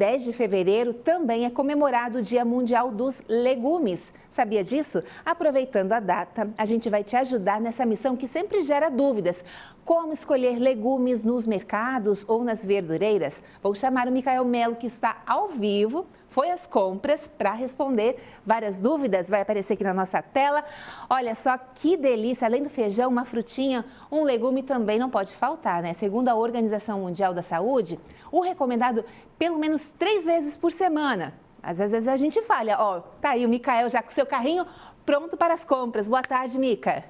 10 de fevereiro também é comemorado o Dia Mundial dos Legumes. Sabia disso? Aproveitando a data, a gente vai te ajudar nessa missão que sempre gera dúvidas. Como escolher legumes nos mercados ou nas verdureiras? Vou chamar o Micael Melo, que está ao vivo, foi às compras para responder várias dúvidas. Vai aparecer aqui na nossa tela. Olha só que delícia, além do feijão, uma frutinha, um legume também não pode faltar, né? Segundo a Organização Mundial da Saúde, o recomendado pelo menos 3 vezes por semana. Às vezes a gente falha. Ó, tá aí o Micael já com seu carrinho pronto para as compras. Boa tarde, Mica.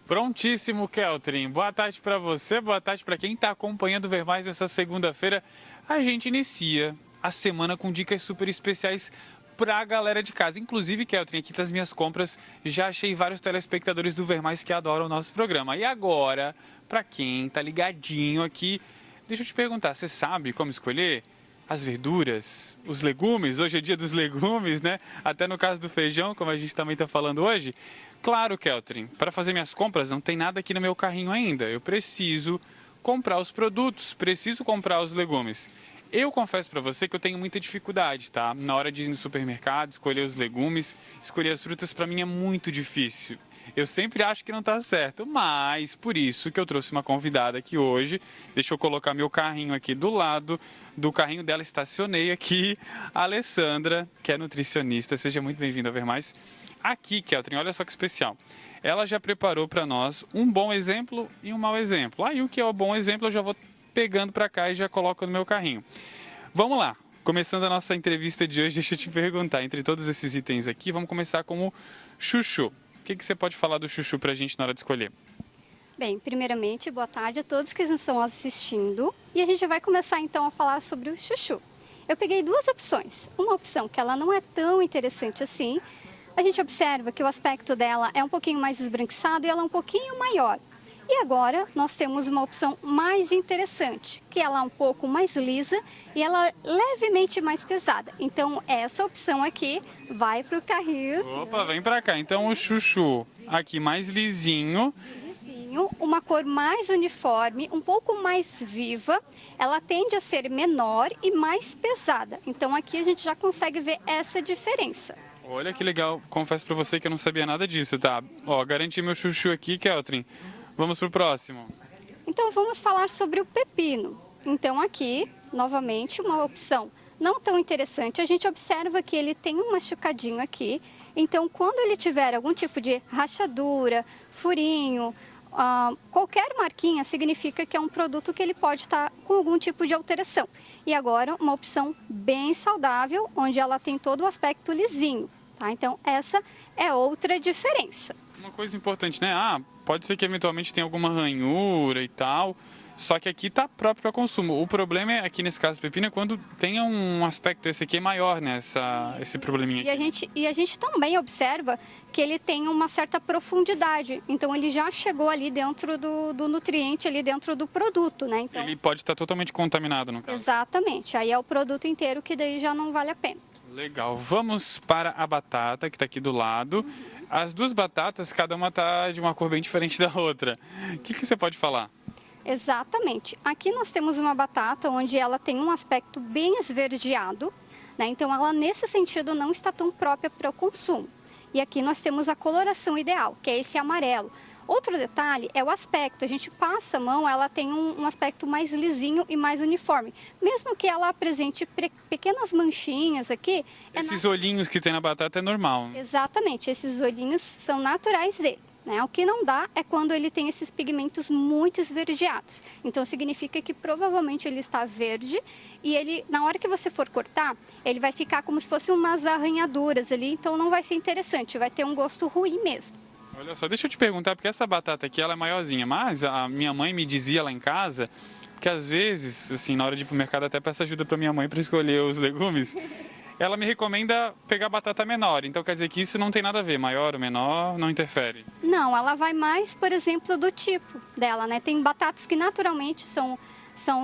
Prontíssimo, Keltrin. Boa tarde para você, boa tarde para quem está acompanhando o Ver Mais nessa segunda-feira. A gente inicia a semana com dicas super especiais para a galera de casa. Inclusive, Keltrin, aqui das minhas compras, já achei vários telespectadores do Ver Mais que adoram o nosso programa. E agora, para quem está ligadinho aqui, deixa eu te perguntar, você sabe como escolher as verduras, os legumes? Hoje é dia dos legumes, né? Até no caso do feijão, como a gente também está falando hoje. Claro, Keltrin, para fazer minhas compras não tem nada aqui no meu carrinho ainda. Eu preciso comprar os produtos, preciso comprar os legumes. Eu confesso para você que eu tenho muita dificuldade, tá? Na hora de ir no supermercado, escolher os legumes, escolher as frutas, para mim é muito difícil. Eu sempre acho que não está certo, mas por isso que eu trouxe uma convidada aqui hoje. Deixa eu colocar meu carrinho aqui do lado do carrinho dela, estacionei aqui, a Alessandra, que é nutricionista. Seja muito bem-vinda a Ver Mais. Aqui, Keltrin, olha só que especial. Ela já preparou para nós um bom exemplo e um mau exemplo. Aí o que é o bom exemplo eu já vou pegando para cá e já coloco no meu carrinho. Vamos lá. Começando a nossa entrevista de hoje, deixa eu te perguntar, entre todos esses itens aqui, vamos começar com o chuchu. O que você pode falar do chuchu para a gente na hora de escolher? Bem, primeiramente, boa tarde a todos que estão assistindo. E a gente vai começar então a falar sobre o chuchu. Eu peguei 2 opções. Uma opção que ela não é tão interessante assim. A gente observa que o aspecto dela é um pouquinho mais esbranquiçado e ela é um pouquinho maior. E agora nós temos uma opção mais interessante, que ela é um pouco mais lisa e ela é levemente mais pesada. Então essa opção aqui vai para o carrinho. Opa, vem para cá. Então o chuchu aqui mais lisinho. Uma cor mais uniforme, um pouco mais viva, ela tende a ser menor e mais pesada. Então aqui a gente já consegue ver essa diferença. Olha que legal, confesso para você que eu não sabia nada disso, tá? Ó, garanti meu chuchu aqui, Keltrin. Vamos pro próximo. Então vamos falar sobre o pepino. Então aqui, novamente, uma opção não tão interessante. A gente observa que ele tem um machucadinho aqui. Então quando ele tiver algum tipo de rachadura, furinho, qualquer marquinha significa que é um produto que ele pode estar com algum tipo de alteração. E agora uma opção bem saudável, onde ela tem todo o aspecto lisinho, tá? Então essa é outra diferença. Uma coisa importante, né? Pode ser que eventualmente tenha alguma ranhura e tal, só que aqui tá próprio para consumo. O problema é, aqui nesse caso do pepino, é quando tem um aspecto, esse aqui é maior, né? Esse probleminha aqui. E a gente também observa que ele tem uma certa profundidade. Então ele já chegou ali dentro do nutriente, ali dentro do produto, né? Então, ele pode estar totalmente contaminado, no caso. Exatamente. Aí é o produto inteiro que daí já não vale a pena. Legal. Vamos para a batata, que está aqui do lado. As 2 batatas, cada uma está de uma cor bem diferente da outra. O que você pode falar? Exatamente. Aqui nós temos uma batata onde ela tem um aspecto bem esverdeado, né? Então ela nesse sentido não está tão própria para o consumo. E aqui nós temos a coloração ideal, que é esse amarelo. Outro detalhe é o aspecto. A gente passa a mão, ela tem um aspecto mais lisinho e mais uniforme. Mesmo que ela apresente pequenas manchinhas aqui... Esses olhinhos que tem na batata é normal. Exatamente, esses olhinhos são naturais dele. Né? O que não dá é quando ele tem esses pigmentos muito esverdeados. Então significa que provavelmente ele está verde e ele, na hora que você for cortar, ele vai ficar como se fossem umas arranhaduras ali, então não vai ser interessante, vai ter um gosto ruim mesmo. Olha só, deixa eu te perguntar, porque essa batata aqui ela é maiorzinha, mas a minha mãe me dizia lá em casa que às vezes, assim, na hora de ir pro mercado, até peço ajuda para minha mãe para escolher os legumes, ela me recomenda pegar batata menor. Então quer dizer que isso não tem nada a ver, maior ou menor, não interfere? Não, ela vai mais, por exemplo, do tipo dela, né? Tem batatas que naturalmente são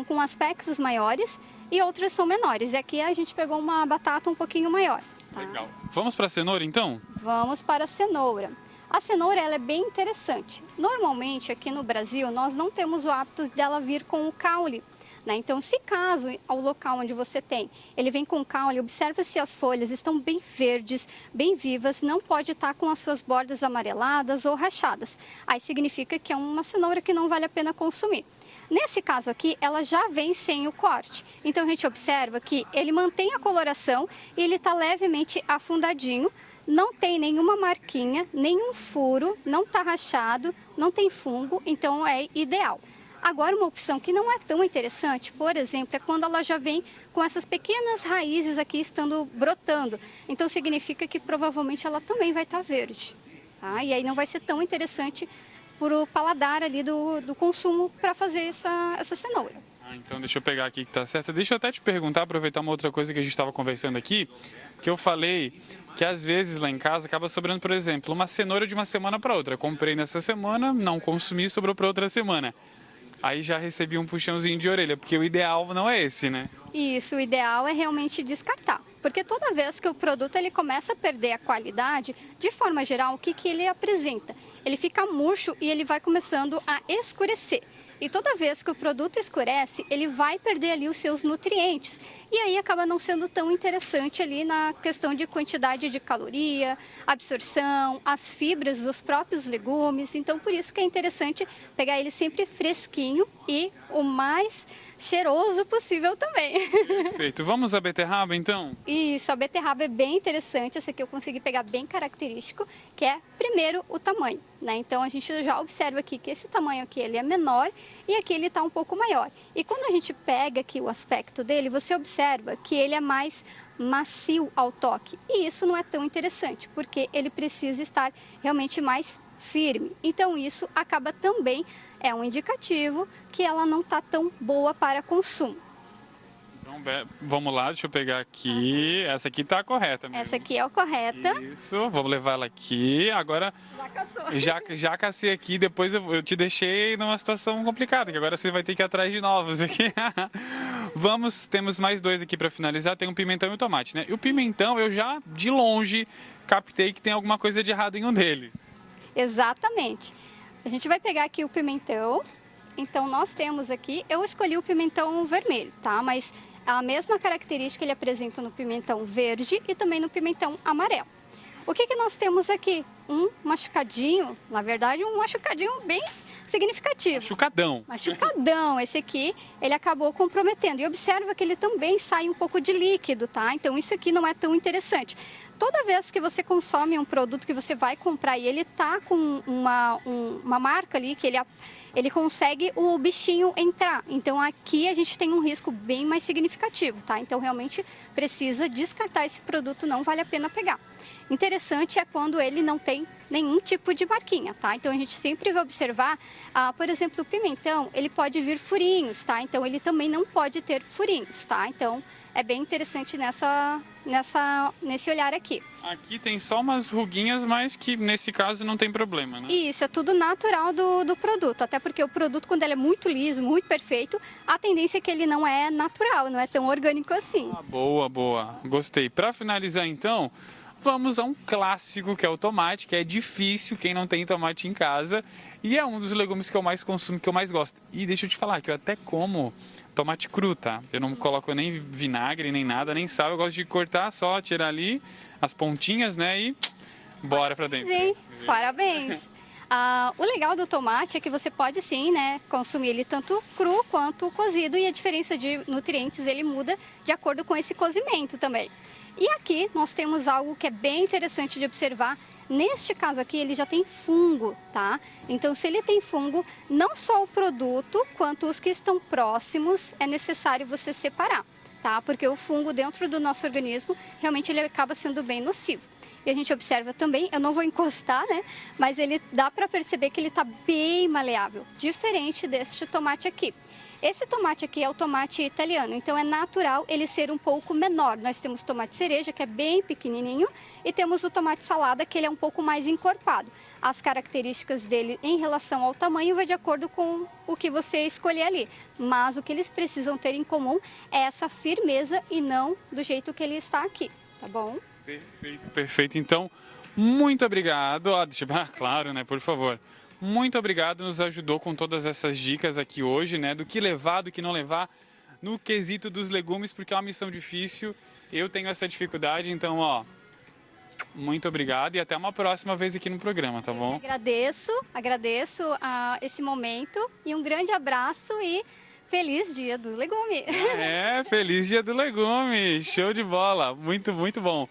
com aspectos maiores e outras são menores. E aqui a gente pegou uma batata um pouquinho maior. Tá? Legal. Vamos para a cenoura então? Vamos para a cenoura. A cenoura ela é bem interessante. Normalmente aqui no Brasil nós não temos o hábito dela vir com o caule. né? Então, se caso ao local onde você tem, ele vem com caule, observa se as folhas estão bem verdes, bem vivas, não pode estar com as suas bordas amareladas ou rachadas. Aí significa que é uma cenoura que não vale a pena consumir. Nesse caso aqui, ela já vem sem o corte. Então, a gente observa que ele mantém a coloração e ele está levemente afundadinho. Não tem nenhuma marquinha, nenhum furo, não está rachado, não tem fungo, então é ideal. Agora, uma opção que não é tão interessante, por exemplo, é quando ela já vem com essas pequenas raízes aqui estando brotando. Então, significa que provavelmente ela também vai estar verde. Tá? E aí não vai ser tão interessante para o paladar ali do consumo para fazer essa cenoura. Então deixa eu pegar aqui que tá certo. Deixa eu até te perguntar, aproveitar uma outra coisa que a gente estava conversando aqui, que eu falei que às vezes lá em casa acaba sobrando, por exemplo, uma cenoura de uma semana para outra. Comprei nessa semana, não consumi, sobrou para outra semana. Aí já recebi um puxãozinho de orelha, porque o ideal não é esse, né? Isso, o ideal é realmente descartar. Porque toda vez que o produto ele começa a perder a qualidade, de forma geral, o que ele apresenta? Ele fica murcho e ele vai começando a escurecer. E toda vez que o produto escurece, ele vai perder ali os seus nutrientes. E aí acaba não sendo tão interessante ali na questão de quantidade de caloria, absorção, as fibras dos próprios legumes. Então, por isso que é interessante pegar ele sempre fresquinho e o mais cheiroso possível também. Perfeito. Vamos à beterraba, então? Isso, a beterraba é bem interessante. Essa aqui eu consegui pegar bem característico, que é, primeiro, o tamanho, né? Então, a gente já observa aqui que esse tamanho aqui ele é menor e aqui ele está um pouco maior. E quando a gente pega aqui o aspecto dele, você observa que ele é mais macio ao toque. E isso não é tão interessante, porque ele precisa estar realmente mais firme. Então, isso acaba também, é um indicativo que ela não está tão boa para consumo. Então, vamos lá, deixa eu pegar aqui. Essa aqui tá correta mesmo. Essa aqui é a correta. Isso, vamos levar ela aqui. Agora, Já caçou. já cacei aqui, depois eu te deixei numa situação complicada, que agora você vai ter que ir atrás de novos aqui. Temos mais dois aqui para finalizar, tem um pimentão e um tomate, né? E o pimentão, eu já, de longe, captei que tem alguma coisa de errado em um deles. Exatamente. A gente vai pegar aqui o pimentão. Então, nós temos aqui, eu escolhi o pimentão vermelho, tá? Mas a mesma característica ele apresenta no pimentão verde e também no pimentão amarelo. O que nós temos aqui? Um machucadinho, na verdade, um machucadinho bem significativo. Machucadão. Machucadão. Esse aqui, ele acabou comprometendo. E observa que ele também sai um pouco de líquido, tá? Então, isso aqui não é tão interessante. Toda vez que você consome um produto que você vai comprar e ele tá com uma marca ali, que ele consegue o bichinho entrar. Então, aqui a gente tem um risco bem mais significativo, tá? Então, realmente precisa descartar esse produto, não vale a pena pegar. Interessante é quando ele não tem nenhum tipo de marquinha, tá? Então, a gente sempre vai observar, por exemplo, o pimentão, ele pode vir furinhos, tá? Então, ele também não pode ter furinhos, tá? Então, é bem interessante nesse olhar aqui. Aqui tem só umas ruguinhas, mas que nesse caso não tem problema, né? Isso, é tudo natural do produto, até porque o produto, quando ele é muito liso, muito perfeito, a tendência é que ele não é natural, não é tão orgânico assim. Boa, boa. Gostei. Para finalizar, então, vamos a um clássico, que é o tomate, que é difícil quem não tem tomate em casa. E é um dos legumes que eu mais consumo, que eu mais gosto. E deixa eu te falar que eu até como tomate cru, tá? Eu não coloco nem vinagre, nem nada, nem sal. Eu gosto de cortar só, tirar ali as pontinhas, né? E bora pra dentro. Sim, parabéns. O legal do tomate é que você pode sim, né, consumir ele tanto cru quanto cozido. E a diferença de nutrientes ele muda de acordo com esse cozimento também. E aqui nós temos algo que é bem interessante de observar. Neste caso aqui, ele já tem fungo, tá? Então, se ele tem fungo, não só o produto, quanto os que estão próximos, é necessário você separar, tá? Porque o fungo dentro do nosso organismo, realmente ele acaba sendo bem nocivo. E a gente observa também, eu não vou encostar, né? Mas ele dá para perceber que ele está bem maleável, diferente deste tomate aqui. Esse tomate aqui é o tomate italiano, então é natural ele ser um pouco menor. Nós temos tomate cereja, que é bem pequenininho, e temos o tomate salada, que ele é um pouco mais encorpado. As características dele em relação ao tamanho vai de acordo com o que você escolher ali. Mas o que eles precisam ter em comum é essa firmeza e não do jeito que ele está aqui, tá bom? Perfeito, perfeito. Então, muito obrigado. Claro, né, por favor. Muito obrigado, nos ajudou com todas essas dicas aqui hoje, né, do que levar, do que não levar. no quesito dos legumes, porque é uma missão difícil. Eu tenho essa dificuldade, então, ó, muito obrigado e até uma próxima vez aqui no programa, tá bom? Agradeço esse momento e um grande abraço e feliz Dia do Legume. Feliz Dia do Legume, show de bola, muito, muito bom.